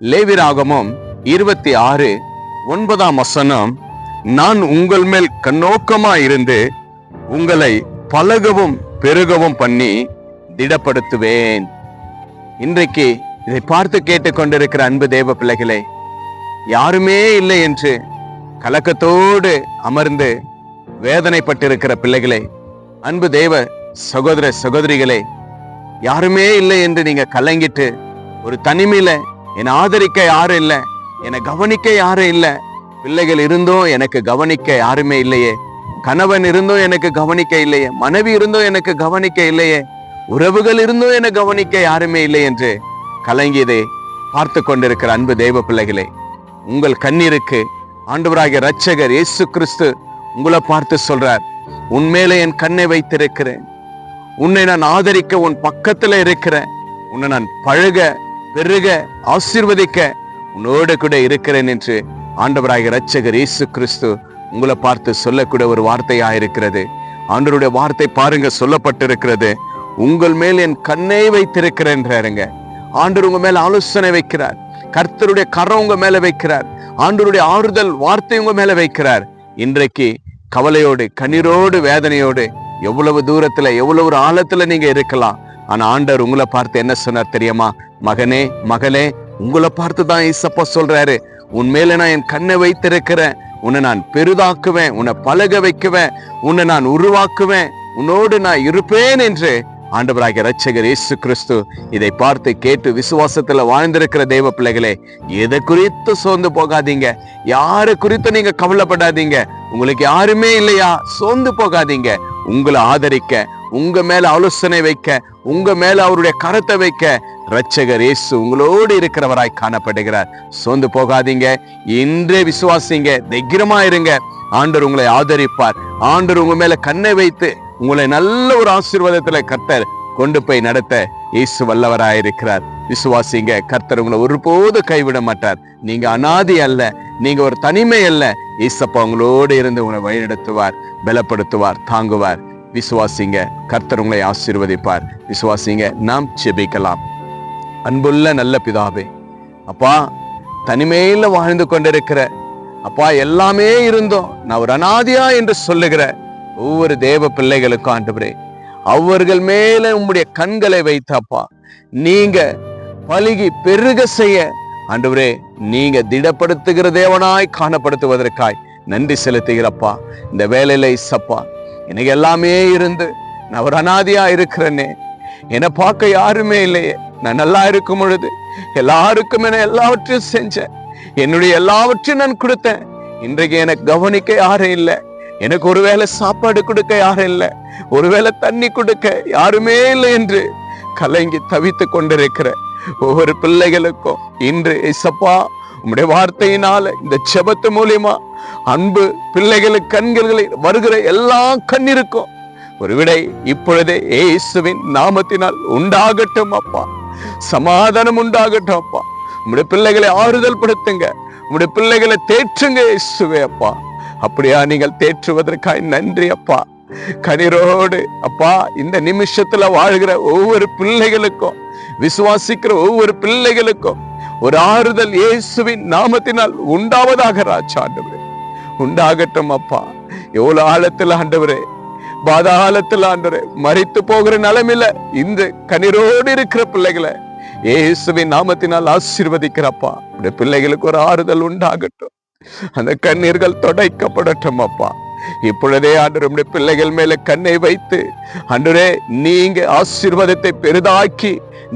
லேவியராகமம் 26:9 நான் உங்கள் மேல் கண்ணோக்கமாயிருந்து உங்களை பலகவும் பெருகவும் பண்ணி திடப்படுத்துவேன். இன்றைக்கு இதை பார்த்து கேட்டுக்கொண்டிருக்கிற அன்பு தேவ பிள்ளைகளே, யாருமே இல்லை என்று கலக்கத்தோடு அமர்ந்து வேதனைப்பட்டிருக்கிற பிள்ளைகளே, அன்பு தேவ சகோதர சகோதரிகளே, யாருமே இல்லை என்று நீங்க கலங்கிட்டு ஒரு தனிமையில என்னை ஆதரிக்க யாரும் இல்லை, என்னை கவனிக்க யாரும் இல்லை, பிள்ளைகள் இருந்தும் எனக்கு கவனிக்க யாருமே இல்லையே, கணவன் இருந்தும் எனக்கு கவனிக்க இல்லையே, மனைவி இருந்தும் எனக்கு கவனிக்க இல்லையே, உறவுகள் இருந்தும் என்னை கவனிக்க யாருமே இல்லை என்று கலங்கியதை பார்த்து கொண்டிருக்கிற அன்பு தெய்வ பிள்ளைகளே, உங்கள் கண்ணீருக்கு ஆண்டவராகிய இரட்சகர் இயேசு கிறிஸ்து உங்களை பார்த்து சொல்றார், உன்மேல என் கண்ணை வைத்திருக்கிறேன், உன்னை நான் ஆதரிக்க உன் பக்கத்துல இருக்கிறேன், உன்னை நான் பழக பெருக ஆசீர்வதிக்க உன்னோடு கூட இருக்கிறேன் என்று ஆண்டவராகிய இரட்சகர் இயேசு கிறிஸ்து உங்களை பார்த்து சொல்லக்கூடிய ஒரு வார்த்தையா இருக்கிறது. ஆண்டவருடைய வார்த்தை பாருங்க, சொல்லப்பட்டிருக்கிறது, உங்கள் மேல் என் கண்ணை வைத்திருக்கிறேன்றாருங்க. ஆண்டவர் உங்க மேல ஆலோசனை வைக்கிறார், கர்த்தருடைய கரம் உங்க மேல வைக்கிறார், ஆண்டவருடைய ஆறுதல் வார்த்தை உங்க மேல வைக்கிறார். இன்றைக்கு கவலையோடு கண்ணீரோடு வேதனையோடு எவ்வளவு தூரத்துல எவ்வளவு ஒரு ஆழத்துல நீங்க இருக்கலாம், ஆனா ஆண்டவர் உங்களை பார்த்து என்ன சொன்னார் தெரியுமா? மகனே மகளே, உங்களை பார்த்து தான் இயேசப்பா சொல்றாரு, உன் மேல நான் என் கண்ணை வைத்திருக்கிறேன், உன்னை நான் பெரிதாக்குவேன், உன்னை பழக வைக்குவேன், உன்னை நான் உருவாக்குவேன், உன்னோடு நான் இருப்பேன் என்று ஆண்டவராகிய இரட்சகர் இயேசு கிறிஸ்து இதை பார்த்து கேட்டு விசுவாசத்துல வாழ்ந்திருக்கிற தெய்வ பிள்ளைகளே, எதை குறித்து சோர்ந்து போகாதீங்க, யாரை குறித்து நீங்க கவலைப்படாதீங்க. உங்களுக்கு யாருமே இல்லையா? சோர்ந்து போகாதீங்க. உங்களை ஆதரிக்க, உங்க மேல ஆலோசனை வைக்க, உங்க மேல அவருடைய கரத்தை வைக்க இரட்சகர் இயேசு உங்களோடு இருக்கிறவராய் காணப்படுகிறார். சோர்ந்து போகாதீங்க, இன்றே விசுவாசிங்க, தைரியமா இருங்க. ஆண்டவர் உங்களை ஆதரிப்பார். ஆண்டவர் உங்க மேல கண்ணை வைத்து உங்களை நல்ல ஒரு ஆசீர்வாதத்துல கர்த்தர் கொண்டு போய் நடத்த இயேசு வல்லவராயிருக்கிறார். விசுவாசிங்க, கர்த்தர் உங்களை ஒருபோது கைவிட மாட்டார். நீங்க அனாதி அல்ல, நீங்க ஒரு தனிமை அல்ல. இயேசப்பா உங்களோடு இருந்து உங்களை வழிநடத்துவார், பலப்படுத்துவார், தாங்குவார். விசுவாசிங்க, கர்த்தர் உங்களை ஆசீர்வதிப்பார். விசுவாசிங்க. நாம் ஜெபிக்கலாம். அன்புள்ள நல்ல பிதாவே, அப்பா, தனிமையில வாழ்ந்து கொண்டிருக்கிற அப்பா, எல்லாமே இருந்தோம் நான் ஒரு அனாதியா என்று சொல்லுகிற ஒவ்வொரு தேவ பிள்ளைகளுக்கும் ஆண்டவரே, அவர்கள் மேல உம்முடைய கண்களை வைத்தப்பா, நீங்க பலுகி பெருக செய்ய ஆண்டவரே, நீங்க திடப்படுத்துகிற தேவனாய் காணப்படுத்துவதற்காய் நன்றி செலுத்துகிறப்பா. இந்த வேலையில இசப்பா, எனக்கு எல்லாமே இருந்து நான் ஒரு அனாதியா இருக்கிறேனே, என்னை பார்க்க யாருமே இல்லையே, நான் நல்லா இருக்கும் பொழுது எல்லாருக்கும் என எல்லாவற்றையும் செஞ்சேன், என்னுடைய எல்லாவற்றையும் நான் கொடுத்தேன், இன்றைக்கு எனக்கு கவனிக்க யாரும் இல்லை, எனக்கு ஒருவேளை சாப்பாடு கொடுக்க யாரும் இல்லை, ஒருவேளை தண்ணி கொடுக்க யாருமே இல்லை என்று கலங்கி தவித்து கொண்டிருக்கிற ஒவ்வொரு பிள்ளைகளுக்கும் இன்று இயேசப்பா உம்முடைய வார்த்தையினால இந்த ஜெபத்து மூலியமா அன்பு பிள்ளைகளுக்கு கண்களில் வருகிற எல்லா கண்ணிருக்கும் ஒரு விடை இப்பொழுதே இயேசுவின் நாமத்தினால் உண்டாகட்டும் அப்பா. சமாதானம் உண்டாகட்டும் அப்பா. உம்முடைய பிள்ளைகளை ஆறுதல் படுத்துங்க, உம்முடைய பிள்ளைகளை தேற்றுங்க இயேசுவே அப்பா. அப்படியா நீங்கள் தேற்றுவதற்காய் நன்றி அப்பா. கண்ணீரோடு அப்பா இந்த நிமிஷத்துல வாழ்கிற ஒவ்வொரு பிள்ளைகளுக்கும், விசுவாசிக்கிற ஒவ்வொரு பிள்ளைகளுக்கும் ஒரு ஆறுதல் இயேசுவின் நாமத்தினால் உண்டாவதாக ராஜா ஆண்டவரே, உண்டாகட்டும் அப்பா. எவ்வளவு ஆழத்தில் ஆண்டவரே, பாதாளத்தில் ஆண்டவரே, மரித்து போகிற நிலைமையில இந்த கண்ணீரோடு இருக்கிற பிள்ளைகளை இயேசுவின் நாமத்தினால் ஆசீர்வதிக்கிறப்பா. உடைய பிள்ளைகளுக்கு ஒரு ஆறுதல் உண்டாகட்டும், அந்த கண்ணீர்கள் துடைக்கப்படட்டும் அப்பா. இப்பொழுதே ஆண்டவருடைய பிள்ளைகள் மேல கண்ணை வைத்து ஆண்டவரே, நீங்க ஆசீர்வாதத்தை பெரிதாக்கி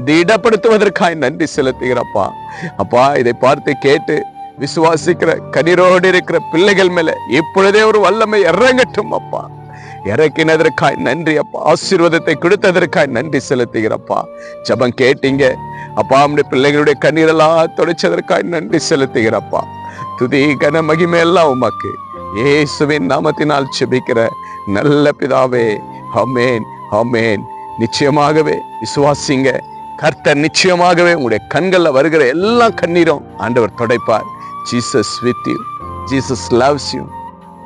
திடப்படுத்துவதற்காய் நன்றி செலுத்துகிறப்பா. அப்பா, இதை பார்த்து கேட்டு விசுவாசிக்கிற கண்ணீரோடு இருக்கிற பிள்ளைகள் மேல இப்பொழுதே ஒரு வல்லமை இறங்கட்டும் அப்பா. இறக்கினதற்காய் நன்றி அப்பா. ஆசீர்வாதத்தை கொடுத்ததற்காய் நன்றி செலுத்துகிறப்பா. ஜெபம் கேட்டீங்க அப்பா, நம்முடைய பிள்ளைகளுடைய கண்ணீரெல்லாம் துடைச்சதற்காய் நன்றி செலுத்துகிறப்பா. துதி கன மகிமை எல்லாம் உமக்கு இயேசுவின் நாமத்தினால் ஜெபிக்கிற நல்ல பிதாவே, ஆமென், ஆமென். நிச்சயமாகவே விசுவாசிங்க, கர்த்தர் நிச்சயமாகவே உங்களுடைய கண்கள்ல வருகிற எல்லா கண்ணீரும் ஆண்டவர் துடைப்பார். Jesus with you. Jesus loves you.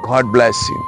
God bless you.